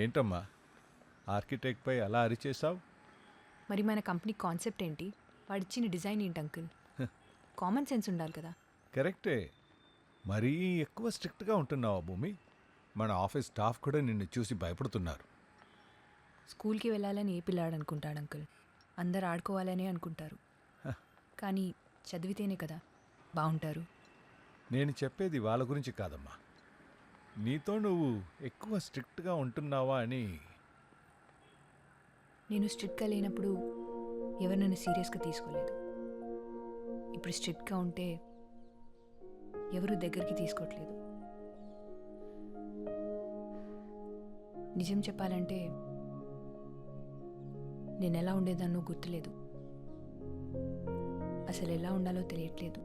ఏంటమ్మా ఆర్కిటెక్ట్పై అలా అరిచేసావు? మరి మన కంపెనీ కాన్సెప్ట్ ఏంటి? వాడిచ్చిన డిజైన్ ఏంటి అంకుల్? కామన్ సెన్స్ ఉండాలి కదా. కరెక్టే, మరీ ఎక్కువ స్ట్రిక్ట్గా ఉంటున్నావా భూమి? మన ఆఫీస్ స్టాఫ్ కూడా నిన్ను చూసి భయపడుతున్నారు. స్కూల్కి వెళ్ళాలని ఏ పిల్లాడు అనుకుంటాడు అంకుల్? అందరు ఆడుకోవాలనే అనుకుంటారు. కానీ చదివితేనే కదా బాగుంటారు. నేను చెప్పేది వాళ్ళ గురించి కాదమ్మా, నీతో నువ్వు ఎక్కువ స్ట్రిక్ట్గా ఉంటున్నావా అని. నేను స్ట్రిక్ట్గా లేనప్పుడు ఎవరు నన్ను సీరియస్గా తీసుకోలేదు. ఇప్పుడు స్ట్రిక్ట్గా ఉంటే ఎవరు దగ్గరికి తీసుకోవట్లేదు. నిజం చెప్పాలంటే నేను ఎలా ఉండేదాన్నో గుర్తులేదు. అసలు ఎలా ఉండాలో తెలియట్లేదు.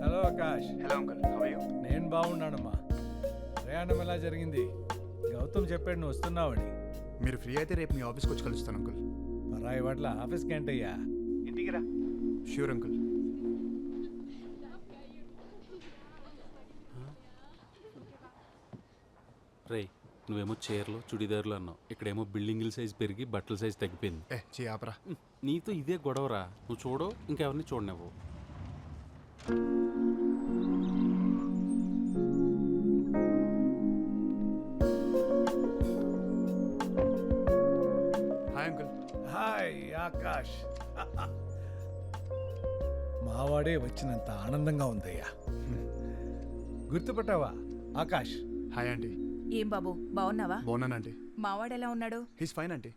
Hello Akash. Hello uncle, how are you? నేను బాగున్నానమ్మా. ప్రయాణం ఎలా జరిగింది? గౌతమ్ చెప్పాడు నువ్వు వస్తున్నావని. మీరు ఫ్రీ అయితే రేపు మీ ఆఫీస్కి వచ్చి కలుస్తాను అంకుల్. పరాయి వాట్ల ఆఫీస్కి ఏంటయ్యా, ఇంటికి రా. Sure uncle. రే, నువ్వేమో చీరలు చుడిదారులు అన్నావు, ఇక్కడేమో బిల్డింగుల సైజ్ పెరిగి బట్టల సైజ్ తగ్గిపోయింది. ఆపరా. నీతో ఇదే గొడవరా. నువ్వు చూడవు, ఇంకెవరిని చూడనివ్వు. Hi uncle. హాయ్ ఆకాష్. మావాడే వచ్చినంత ఆనందంగా ఉందయ్యా. గుర్తుపట్టావా ఆకాష్? Hi aunty. ఏం బాబు, బాగున్నావా? బాగున్నాను ఆంటీ. మావాడెలా ఉన్నాడు? He's fine aunty.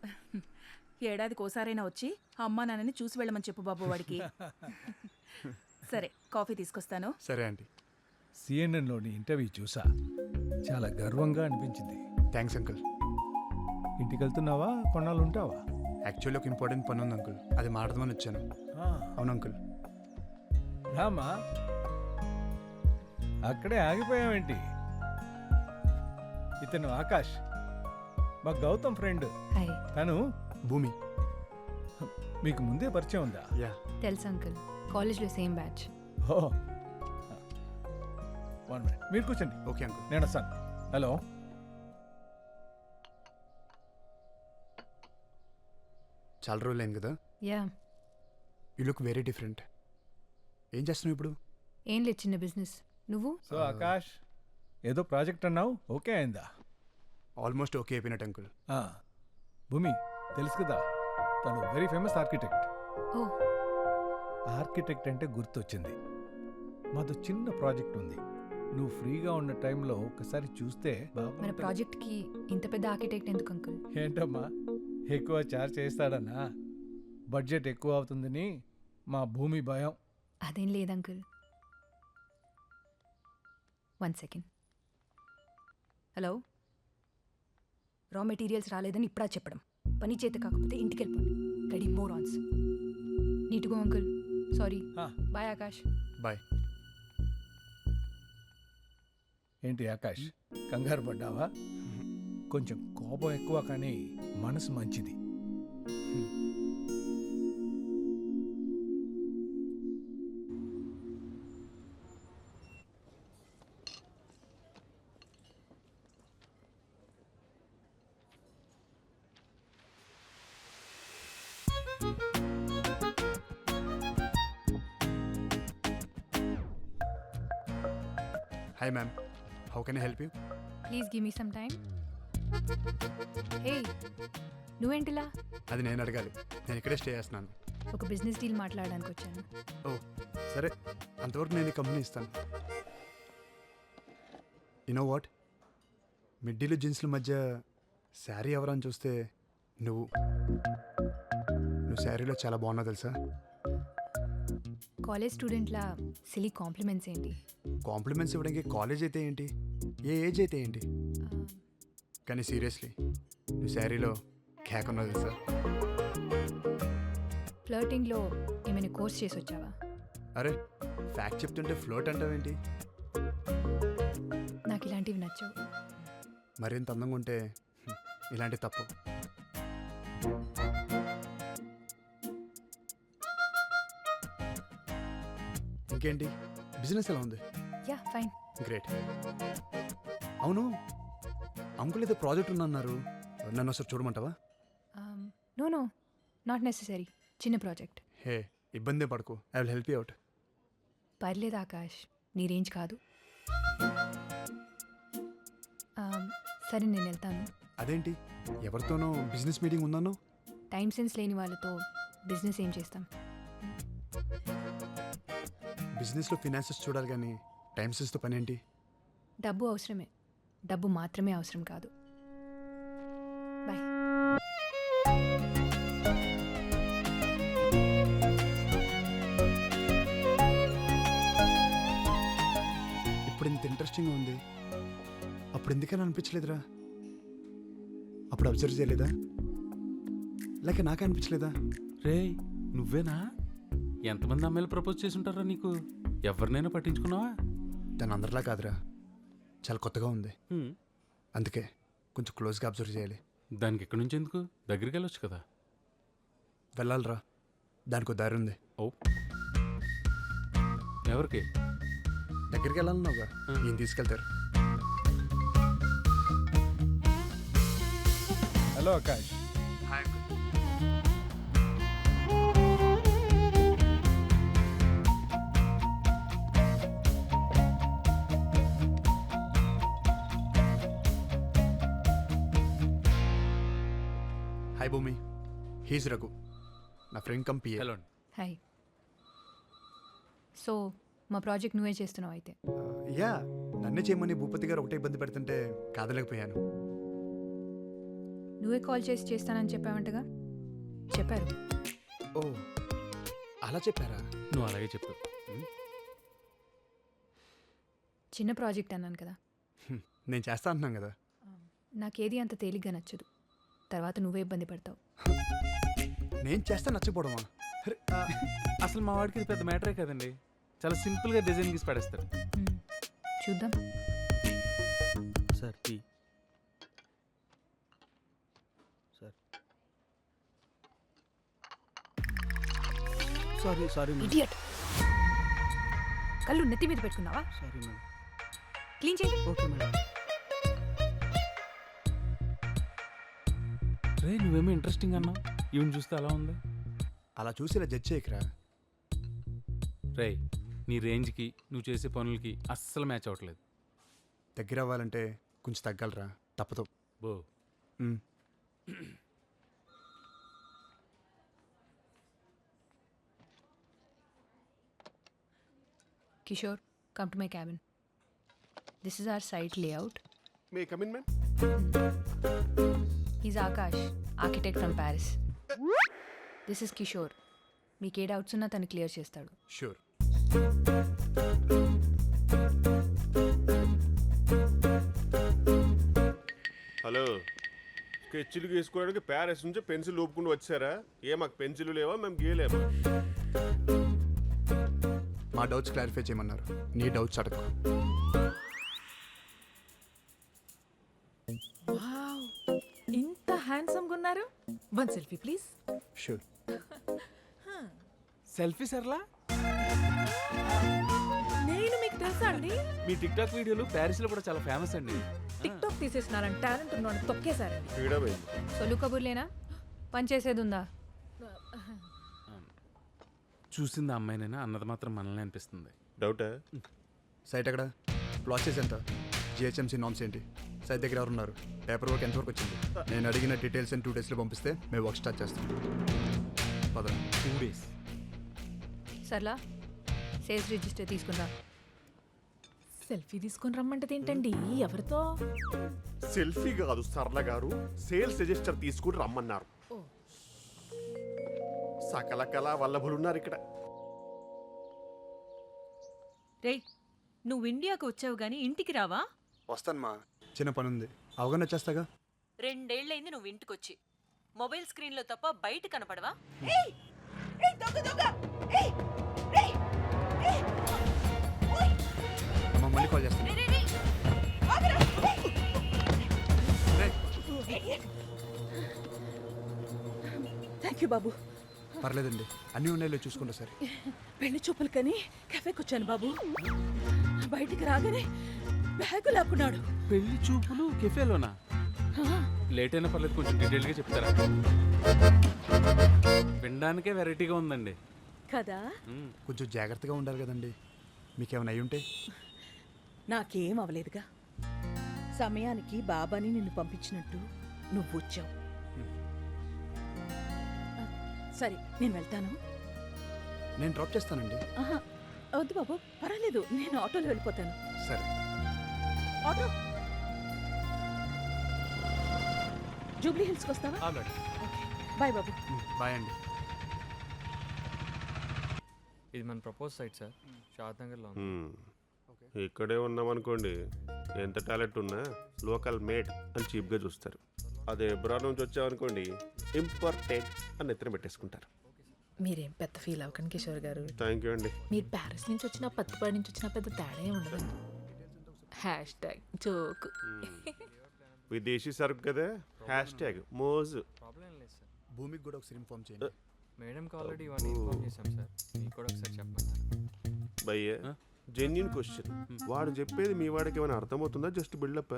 ఏడాదికోసారైనా వచ్చి అమ్మా నాన్నని చూసి వెళ్ళమని చెప్పు బాబు వాడికి. సరే, కాఫీ తీసుకొస్తాను. సరే ఆంటీ. సిఎన్ఎన్లోని ఇంటర్వ్యూ చూసా, చాలా గర్వంగా అనిపించింది. Thanks uncle. ఇంటికి వెళ్తున్నావా, కొన్నాళ్ళు ఉంటావా? యాక్చువల్లీ ఒక ఇంపార్టెంట్ పని ఉంది అంకుల్, అది మాట్లాడదామని వచ్చాను. ఆ, అవును అంకుల్. రామా, అక్కడే ఆగిపోయావేంటి? ఇతను ఆకాష్, మా గౌతమ్ ఫ్రెండ్. హాయ్. తను భూమి. మీకు ముందే పరిచయం ఉందా? యా. తెలుసు అంకుల్, కాలేజ్లో సేమ్ బ్యాచ్. ఓ, 1 minute, మీరు కూర్చోండి. Okay uncle. నేను వస్తాను. హలో. చాలా రోజులు అయింది కదా. Yeah. You look very different. ఏం చేస్తున్నావు ఇప్పుడు? ఏం లేదు, చిన్న బిజినెస్. నువ్వు? సో ఆకాష్, ఏదో ప్రాజెక్ట్ అన్నావు, ఓకే అయిందా? ఆల్మోస్ట్ ఓకే అయిపోయినట్టు అంకుల్. ఆ, భూమి తెలుసు కదా, తను వెరీ ఫేమస్ ఆర్కిటెక్ట్. ఓ, ఆర్కిటెక్ట్ అంటే గుర్తొచ్చింది, మాతో చిన్న ప్రాజెక్ట్ ఉంది. నువ్వు ఫ్రీగా ఉన్న టైంలో ఒకసారి చూస్తే మన బాగుంటుంది. ప్రాజెక్ట్కి ఇంత పెద్ద ఆర్కిటెక్ట్ ఎందుకు అంకుల్? ఏంటమ్మా, ఎక్కువ చార్జ్ చేస్తాడన్నా? బడ్జెట్ ఎక్కువ అవుతుందని మా భూమి భయం. అదేం లేదు అంకుల్. 1 సెకండ్. హలో, రా మెటీరియల్స్ రాలేదని ఇప్పుడా చెప్పడం? పని చేత కాకపోతే ఇంటికి వెళ్ళిపోండి. రెడీ మోరాన్స్. నీట్గా అంకుల్. సారీ. ఆ, బాయ్ ఆకాష్. బాయ్. ఏంటి ఆకాష్, కంగారు పడ్డావా? కొంచెం కోపం ఎక్కువ, కానీ మనసు మంచిది. Hi ma'am, how can I help you? Please give me some time. Hey, నువ్వేంటిలా? అది నేను అడగాలి, నేను ఇక్కడే స్టే చేస్తున్నాను. ఒక బిజినెస్ డీల్ మాట్లాడడానికి వచ్చాను. ఓ సరే, అంతవరకు నేను ఈ కంపెనీ ఇస్తాను. యునో వాట్, మిడ్డీలు జీన్స్ల మధ్య శారీ ఎవరని చూస్తే నువ్వు శారీలో చాలా బాగున్నావు తెలుసా. కాలేజ్ స్టూడెంట్లా సిలీ కాంప్లిమెంట్స్ ఏంటి? కాంప్లిమెంట్స్ ఇవ్వడానికి కాలేజ్ అయితే ఏంటి, ఏ ఏజ్ అయితే ఏంటి, కానీ సీరియస్లీ నువ్వు శారీలో కేక్ ఉన్నది సార్. ఫ్లర్టింగ్లో ఏమైనా కోర్స్ చేసి వచ్చావా? అరే ఫ్యాక్ట్ చెప్తుంటే ఫ్లోట్ అంటావేంటి? నాకు ఇలాంటివి నచ్చవు. మరింత అందంగా ఉంటే ఇలాంటి తప్పు. ఇంకేంటి బిజినెస్ ఎలా ఉంది? Yeah fine. గ్రేట్. అవును అంకుల్ ఏదో ప్రాజెక్ట్ ఉందన్నారు, నన్ను ఒకసారి చూడమంటావా? నో నో నాట్ నెసెసరీ, చిన్న ప్రాజెక్ట్. హే ఇబ్బంది పడకు, I will help you out. పర్లేదు ఆకాష్, నీ రేంజ్ కాదు. సరే నేను వెళ్తాను. అదేంటి ఎవరితోనో బిజినెస్ మీటింగ్ ఉందన్నో? టైం సెన్స్ లేని వాళ్ళతో బిజినెస్ ఏం చేస్తాం? బిజినెస్లో ఫినాన్సెస్ చూడాలి కానీ టైం సెన్స్తో పని ఏంటి? డబ్బు అవసరమే, డబ్బు మాత్రమే అవసరం కాదు. బాయ్. ఇప్పుడు ఇంత ఇంట్రెస్టింగ్గా ఉంది, అప్పుడు ఎందుకని అనిపించలేదురా? అప్పుడు అబ్జర్వ్ చేయలేదా, లేక నాకే అనిపించలేదా? రే నువ్వేనా? ఎంతమంది అమ్మాయిలు ప్రపోజ్ చేసి ఉంటారా నీకు? ఎవరినైనా పట్టించుకున్నావా? తను అందరిలా కాదురా, చాలా కొత్తగా ఉంది, హ్మ్. అందుకే కొంచెం క్లోజ్గా అబ్జర్వ్ చేయాలి. దానికి ఎక్కడి నుంచి ఎందుకు? దగ్గరికి వెళ్ళొచ్చు కదా. వెళ్ళాలిరా, దానికి దారి ఉంది. ఓ ఎవరికి? దగ్గరికి వెళ్ళాలన్నావుగా, నేను తీసుకెళ్తారు. హలో ఆకాష్. హాయ్ భూమి, హీజ్ రఘు, నా friend come PA. Hello. Hi. So మా ప్రాజెక్ట్ నువ్వే చేస్తున్నావు అయితే? యా, నన్నే చేయమని భూపతి గారు ఒకటే ఇబ్బంది పెడుతుంటే కాదలేకపోయాను. నువ్వే కాల్ చేసి చేస్తానని చెప్పావంటగా? చెప్పారు. ఓ అలా చెప్పారా? నువ్వు అలాగే చెప్పు. చిన్న ప్రాజెక్ట్ అన్నాను కదా. నేను చేస్తా అంటున్నాను కదా. నాకేది అంత తేలిగ్గా నచ్చదు, తర్వాత నువ్వే ఇబ్బంది పడతావు. నేను చేస్తా నచ్చపోవడమా? అసలు మా వాడికి ఇది పెద్ద మ్యాటరే కదండి, చాలా సింపుల్గా డిజైన్ గీసి పడేస్తాడు. చూద్దాం. Sir tea. Sir sorry madam. Idiot. కళ్ళు నెత్తి మీద పెట్టుకున్నావా? Sorry madam. క్లీన్ చేయి. Okay madam. రే నువ్వేమో ఇంట్రెస్టింగ్ అన్నావు, ఈవెన్ చూస్తే అలా ఉంది. అలా చూసి ఇలా జడ్జ్ చేయకరా. రే నీ రేంజ్కి నువ్వు చేసే పనులకి అస్సలు మ్యాచ్ అవ్వట్లేదు. దగ్గర అవ్వాలంటే కొంచెం తగ్గలరా, తప్పదు. బో మ్. Kishore, come to my cabin. This is our site layout. May I come in, ma'am? He's Akash, architect from Paris. This is Kishore. మీకు ఏ డౌట్స్ ఉన్నా తను క్లియర్ చేస్తాడు. షూర్. హలో, స్కెచ్లు గీసుకోవడానికి ప్యారిస్ నుంచి పెన్సిల్ ఊపుకుంటూ వచ్చారా? మాకు పెన్సిల్ లేవా, మేము గీయలేమా? మా డౌట్స్ క్లారిఫై చేయమన్నారు, నీ డౌట్స్ అడగకు. వావ్, ఇంత హ్యాండ్సమ్గా ఉన్నారు. One selfie please. Sure. Selfie సర్లా? నేను మీకు తెలుసా అండి? మీ టిక్ టాక్ వీడియోలు ప్యారిస్లో కూడా చాలా ఫేమస్ అండి. టిక్ టాక్ తీసేసినారని టాలెంట్ ఉన్నాను తొక్కేశారండి. ఫ్రీడమ్ అయింది. సొల్లు కబుర్లేనా? పని చేసేది ఉందా? చూసింది అమ్మాయినైనా అన్నది మాత్రం మనల్ని అనిపిస్తుంది. డౌటా? సైట్ ఎక్కడ? ప్రాసెస్ ఎంత? జిహెచ్ఎంసీ నామ్స్ ఏంటి? సైట్ దగ్గర ఎవరున్నారు? పేపర్ వర్క్ ఎంతవరకు వచ్చింది? నేను అడిగిన డీటెయిల్స్ 2 డేస్లో పంపిస్తే మేము వర్క్ స్టార్ట్ చేస్తాం. పద. 2 days. సర్లా, సేల్స్ రిజిస్టర్ తీసుకుందా? సెల్ఫీ తీసుకొని రమ్మంటది ఏంటండి? ఎవరితో? సెల్ఫీ కాదు సరళ గారు, సేల్స్ రిజిస్టర్ తీసుకుని రమ్మన్నారు. సకల కళా వల్లభులున్నారు ఇక్కడ. రేయ్, నువ్వు ఇండియాకు వచ్చావు గాని ఇంటికి రావా? వస్తాను మా, చిన్న పని ఉంది, అవగానే వచ్చేస్తాగా. 2 ఏళ్లైంది నువ్వు ఇంటికొచ్చి. మొబైల్ స్క్రీన్లో తప్ప బయట కనపడవా? అమ్మ మళ్ళీ కాల్ చేస్తాను. రేయ్, థ్యాంక్ యూ బాబు. పర్లేదండి, అన్నీ ఉన్నాయో చూసుకుంటా సరే. పెళ్లి చూపులు కని కెఫేకి వచ్చాను బాబు. బయటికి రాగానే బ్యాగు లాక్కున్నాడు. పెళ్లి చూపులు కెఫేలోనా? లేట్ అయినా పర్లేదు, కొంచెం డీటెయిల్గా చెప్తారా? వినడానికే వెరైటీగా ఉందండి. కదా, కొంచెం జాగ్రత్తగా ఉండాలి కదండి, మీకేమైనా అయ్యి ఉంటే. నాకేం అవలేదుగా. సమయానికి బాబాని నిన్ను పంపించినట్టు నువ్వు వచ్చావు. సరే నేను వెళ్తాను. నేను డ్రాప్ చేస్తానండి. ఆహా, వద్దు బాబు, పర్వాలేదు, నేను ఆటోలో వెళ్ళిపోతాను. సరే. ఆటో జూబ్లీ హిల్స్కి వస్తావా? బాయ్ బాబు. బాయ్ అండి. ఇది మన ప్రపోజ్ సైట్ సార్, షాద్ నగర్లో ఉంది. ఇక్కడే ఉన్నామనుకోండి, ఎంత టాలెంట్ ఉన్నా లోకల్ మేడ్ అని చీప్గా చూస్తారు. అదే ఎబ్రాడ్ నుంచి వచ్చామనుకోండి, ఇంపార్టెంట్ అని ఎత్తున పెట్టేసుకుంటారు. మీరేం పెద్ద ఫీల్ అవ్వకండి కిషోర్ గారు. థ్యాంక్ యూ అండి. మీరు ప్యారిస్ నుంచి వచ్చినా పత్తిపాడి నుంచి వచ్చినా పెద్ద తేడా ఏమి ఉండదండి. #జోక్. విదేశీ సరుకు కదా, #, మోజు. ప్రాబ్లం ఏం లేదు సార్. భూమికి కూడా ఒకసారి ఇన్ఫార్మ్ చేయండి. మేడంకి ఆల్రెడీ ఇవన్నీ ఇన్ఫార్మ్ చేశాం సార్, మీకు కూడా ఒకసారి చెప్పమన్నారు. భయ్య, జెన్యున్ క్వశ్చన్. వాడు చెప్పేది మీ వాడికి ఏమైనా అర్థమవుతుందా, జస్ట్ బిల్డప్?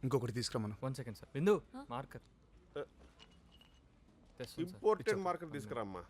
ఇంకొకటి తీసుకురమ్మను. 1 second sir. Bindu marker. Important market తీసుకురామ్మా.